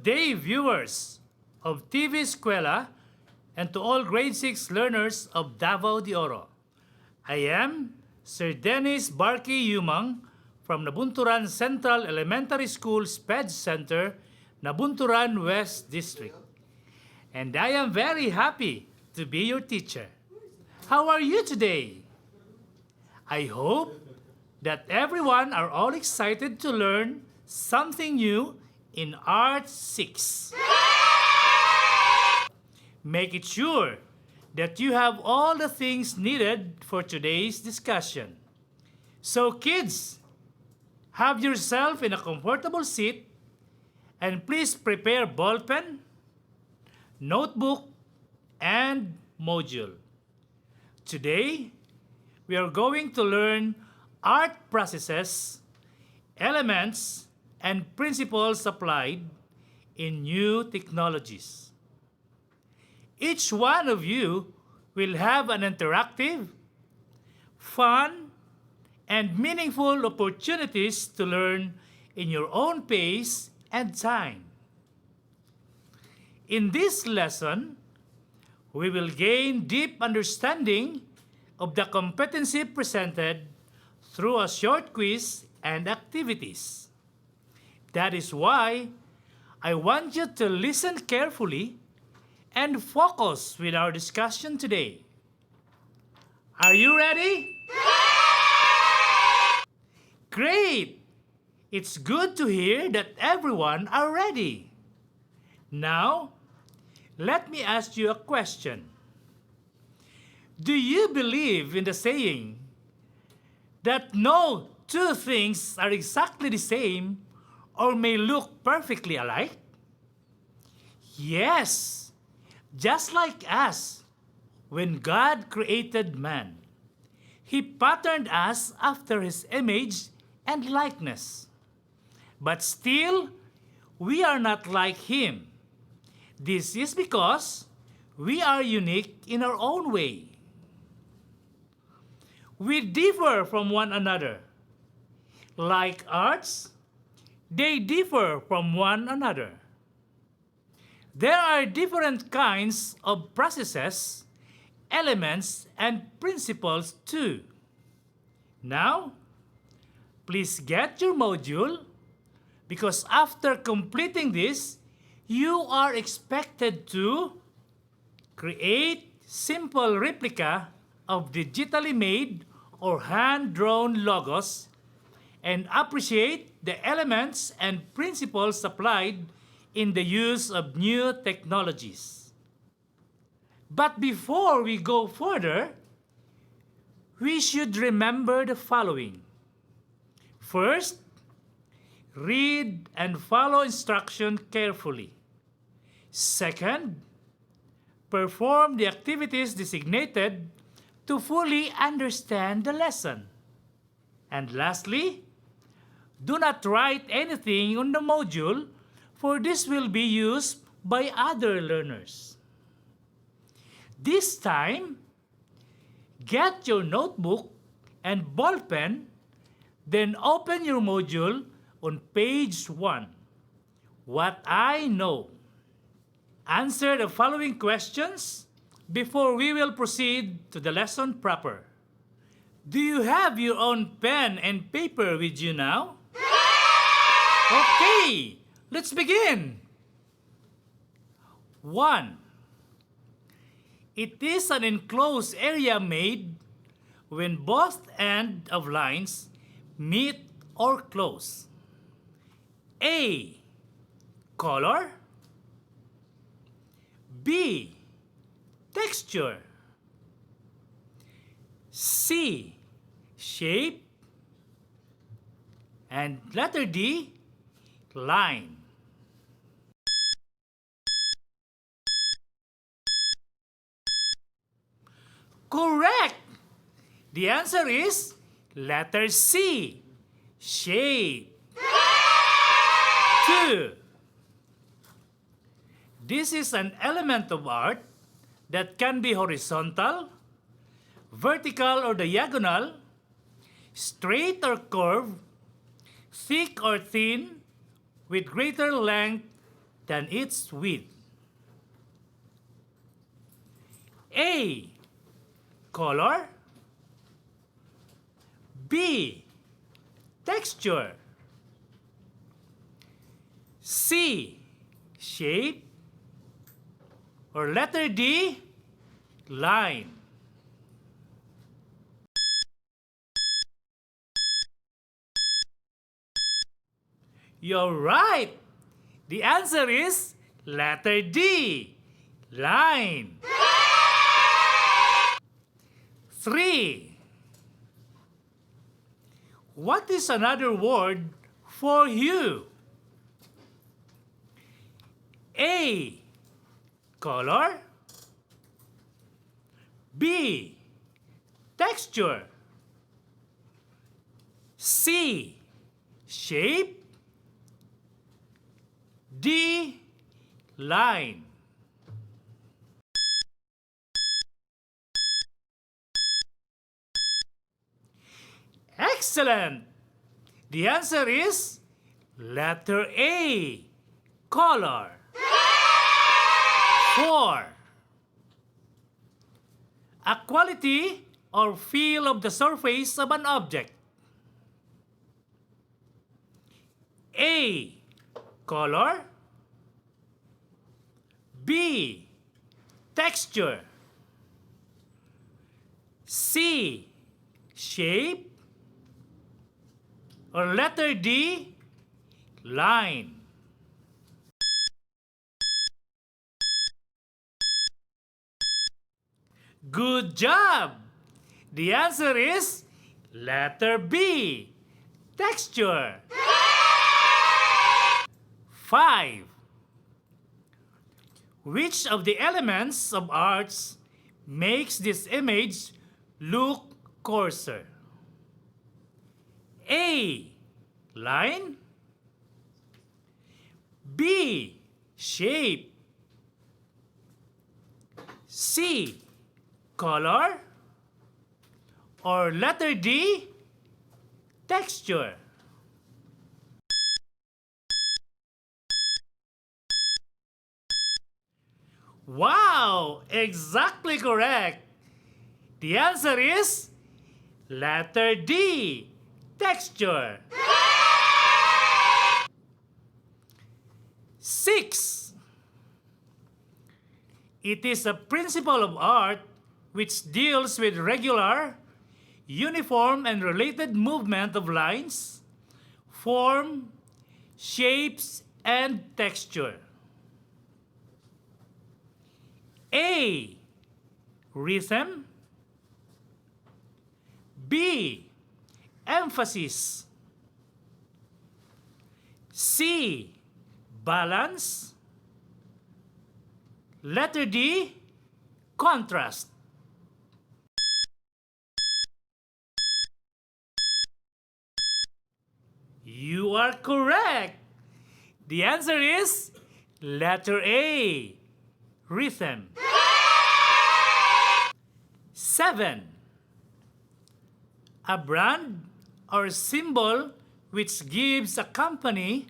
Good day, viewers of TV Escuela and to all grade 6 learners of Davao de Oro. I am Sir Dennis Barky Yumang from Nabunturan Central Elementary School SPED Center, Nabunturan West District. And I am very happy to be your teacher. How are you today? I hope that everyone are all excited to learn something new in Art 6. Make it sure that you have all the things needed for today's discussion. So kids, have yourself in a comfortable seat and please prepare ballpen, notebook, and module. Today, we are going to learn art processes, elements, and principles applied in new technologies. Each one of you will have an interactive, fun, and meaningful opportunities to learn in your own pace and time. In this lesson, we will gain deep understanding of the competency presented through a short quiz and activities. That is why I want you to listen carefully and focus with our discussion today. Are you ready? Great! It's good to hear that everyone are ready. Now, let me ask you a question. Do you believe in the saying that no two things are exactly the same or may look perfectly alike? Yes, just like us, when God created man, He patterned us after His image and likeness. But still, we are not like Him. This is because we are unique in our own way. We differ from one another. Like arts, they differ from one another. There are different kinds of processes, elements, and principles too. Now, please get your module because after completing this, you are expected to create simple replica of digitally made or hand-drawn logos and appreciate the elements and principles applied in the use of new technologies. But before we go further, we should remember the following. First, read and follow instruction carefully. Second, perform the activities designated to fully understand the lesson. And lastly, do not write anything on the module, for this will be used by other learners. This time, get your notebook and ballpen, then open your module on page 1. What I know. Answer the following questions before we will proceed to the lesson proper. Do you have your own pen and paper with you now? Okay, let's begin. 1. It is an enclosed area made when both ends of lines meet or close. A. Color. B. Texture. C. Shape. And letter D. Line. Correct! The answer is letter C. Shape. 2. This is an element of art that can be horizontal, vertical or diagonal, straight or curved, thick or thin, with greater length than its width. A. Color. B. Texture. C. Shape. Or letter D. Line. You're right. The answer is letter D. Line. 3. What is another word for hue? A. Color. B. Texture. C. Shape. D. Line. Excellent! The answer is letter A. Color. 4. A quality or feel of the surface of an object. A. Color. B. Texture. C. Shape. Or letter D. Line. Good job! The answer is letter B. Texture. 5. Which of the elements of arts makes this image look coarser? A. Line. B. Shape. C. Color. Or letter D. Texture. Wow! Exactly correct! The answer is letter D. Texture. 6. It is a principle of art which deals with regular, uniform, and related movement of lines, form, shapes, and texture. A. Rhythm. B. Emphasis. C. Balance. Letter D. Contrast. You are correct. The answer is letter A. Rhythm. 7. A brand or symbol which gives a company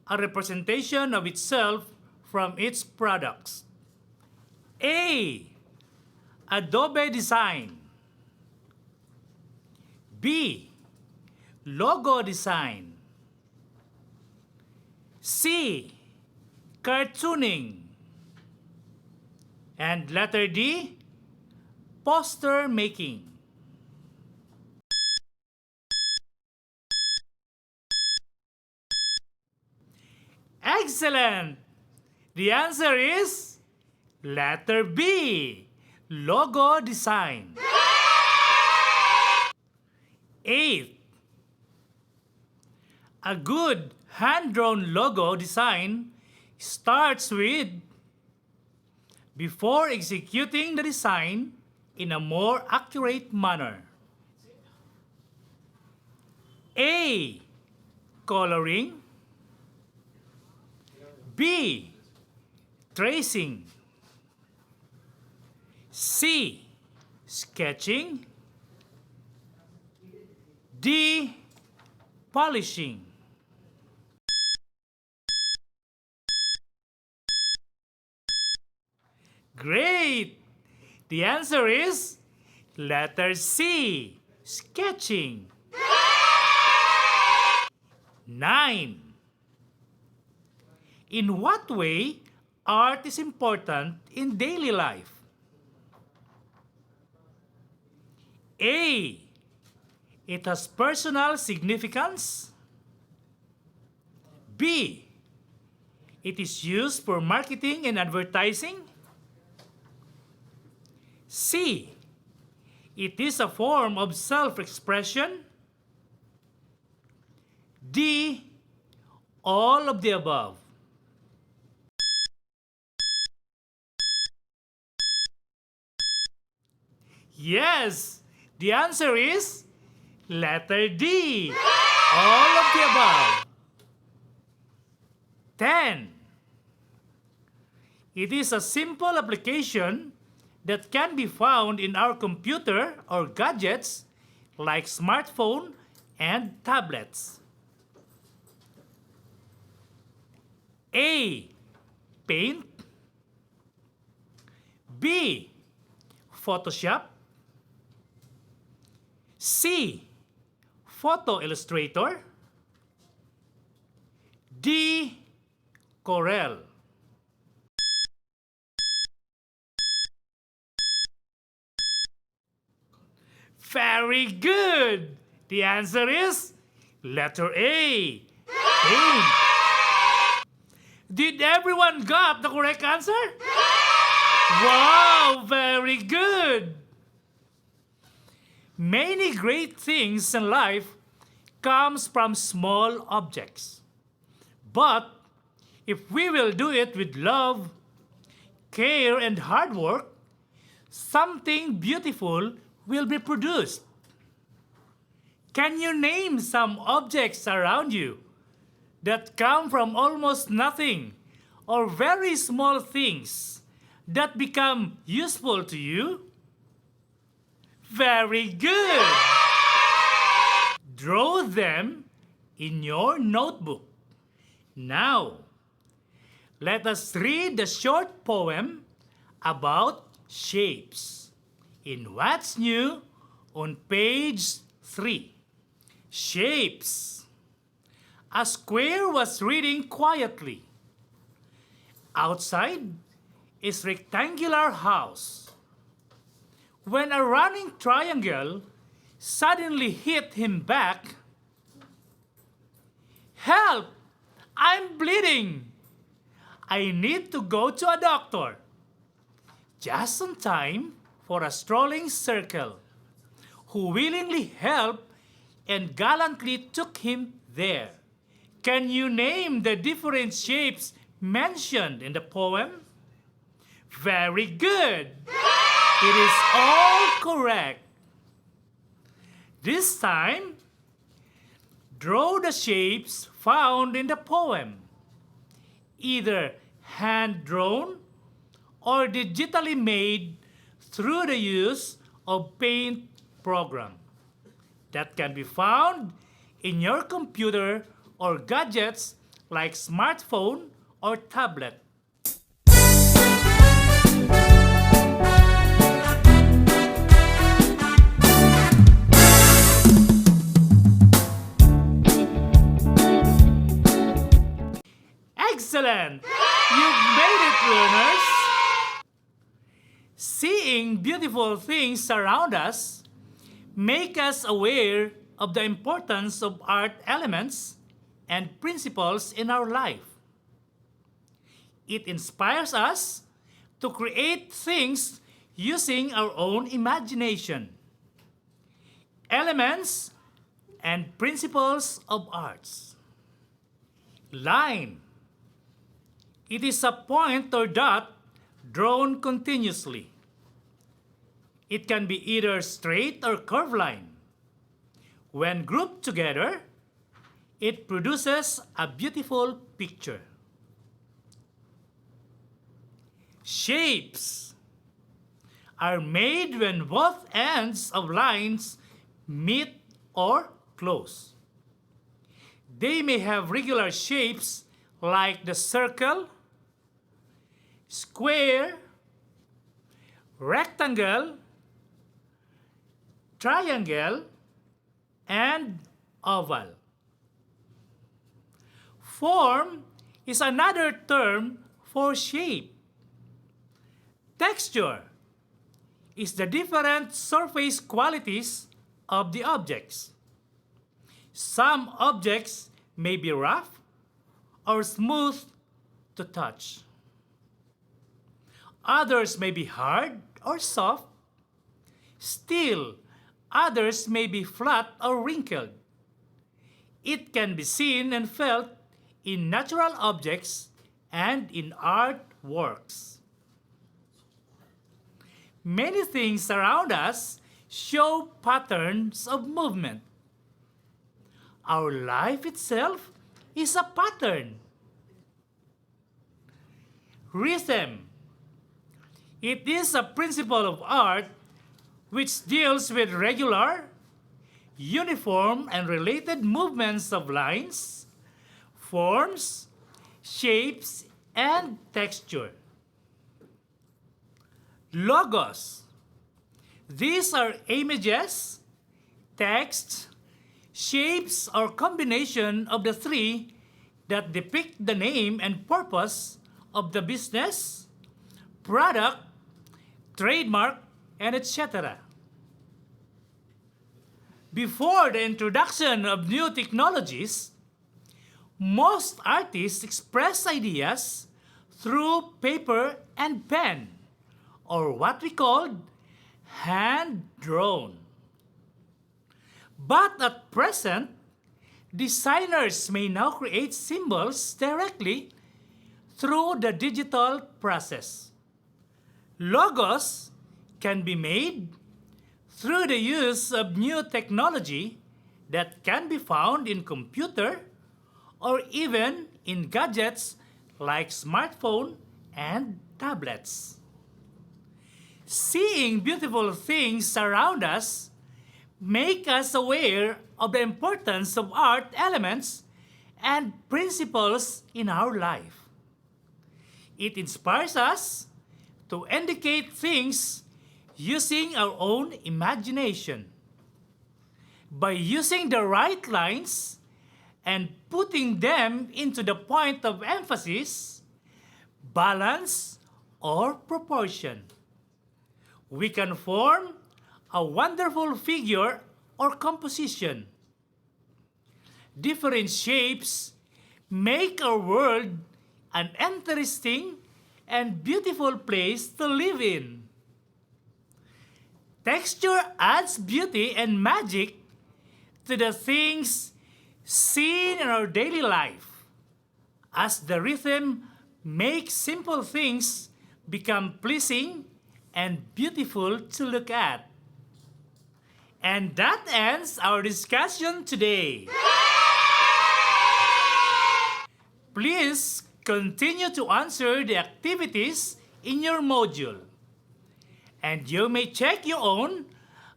a representation of itself from its products. A. Adobe design. B. Logo design. C. Cartooning. And letter D. Poster making. Excellent! The answer is letter B. Logo design. 8. A good hand-drawn logo design starts with before executing the design in a more accurate manner. A. Coloring. B. Tracing. C. Sketching. D. Polishing. Great! The answer is letter C, sketching. 9. In what way art is important in daily life? A. It has personal significance. B. It is used for marketing and advertising. C. It is a form of self-expression. D. All of the above. Yes, the answer is letter D. All of the above. 10. It is a simple application that can be found in our computer or gadgets like smartphone and tablets. A. Paint. B. Photoshop. C. Photo Illustrator. D. Corel. Very good! The answer is letter A, paint. Did everyone got the correct answer? Wow, very good! Many great things in life comes from small objects. But if we will do it with love, care, and hard work, something beautiful will be produced. Can you name some objects around you that come from almost nothing or very small things that become useful to you? Very good! Draw them in your notebook. Now, let us read the short poem about shapes in What's New on page 3. Shapes. A square was reading quietly. Outside is rectangular house. When a running triangle suddenly hit him back, "Help! I'm bleeding! I need to go to a doctor." Just in time for a strolling circle, who willingly helped and gallantly took him there. Can you name the different shapes mentioned in the poem? Very good! It is all correct. This time, draw the shapes found in the poem, either hand-drawn or digitally made through the use of paint program that can be found in your computer or gadgets like smartphone or tablet. Excellent! You've made it, learners! Seeing beautiful things around us make us aware of the importance of art elements and principles in our life. It inspires us to create things using our own imagination. Elements and principles of arts. Line. It is a point or dot drawn continuously. It can be either straight or curved line. When grouped together, it produces a beautiful picture. Shapes are made when both ends of lines meet or close. They may have regular shapes like the circle, square, rectangle, triangle, and oval. Form is another term for shape. Texture is the different surface qualities of the objects. Some objects may be rough or smooth to touch. Others may be hard or soft. Still, others may be flat or wrinkled. It can be seen and felt in natural objects and in art works. Many things around us show patterns of movement. Our life itself is a pattern. Rhythm. It is a principle of art which deals with regular, uniform, and related movements of lines, forms, shapes, and texture. Logos. These are images, text, shapes, or combination of the three that depict the name and purpose of the business, product, trademark, and etc. Before the introduction of new technologies, most artists express ideas through paper and pen, or what we call hand-drawn. But at present, designers may now create symbols directly through the digital process. Logos can be made through the use of new technology that can be found in computer or even in gadgets like smartphone and tablets. Seeing beautiful things around us make us aware of the importance of art elements and principles in our life. It inspires us to indicate things using our own imagination. By using the right lines and putting them into the point of emphasis, balance, or proportion, we can form a wonderful figure or composition. Different shapes make our world an interesting and beautiful place to live in. Texture adds beauty and magic to the things seen in our daily life, as the rhythm makes simple things become pleasing and beautiful to look at. And that ends our discussion today. Please continue to answer the activities in your module. And you may check your own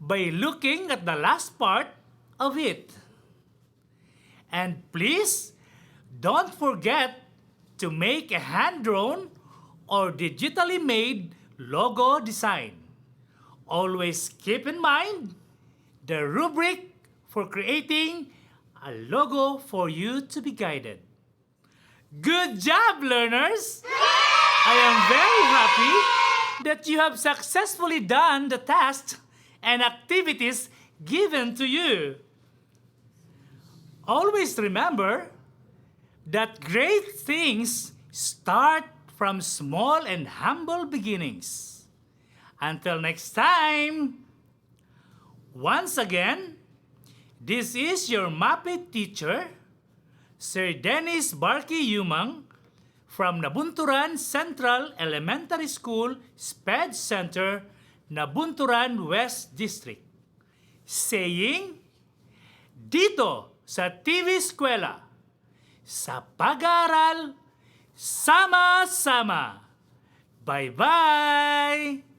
by looking at the last part of it. And please don't forget to make a hand-drawn or digitally made logo design. Always keep in mind the rubric for creating a logo for you to be guided. Good job, learners! I am very happy that you have successfully done the tasks and activities given to you. Always remember that great things start from small and humble beginnings. Until next time, once again, this is your MAPEH teacher, Sir Dennis Barky Yumang, from Nabunturan Central Elementary School, SPED Center, Nabunturan West District, saying, dito sa TV Eskwela, sa pag-aaral, sama-sama. Bye-bye!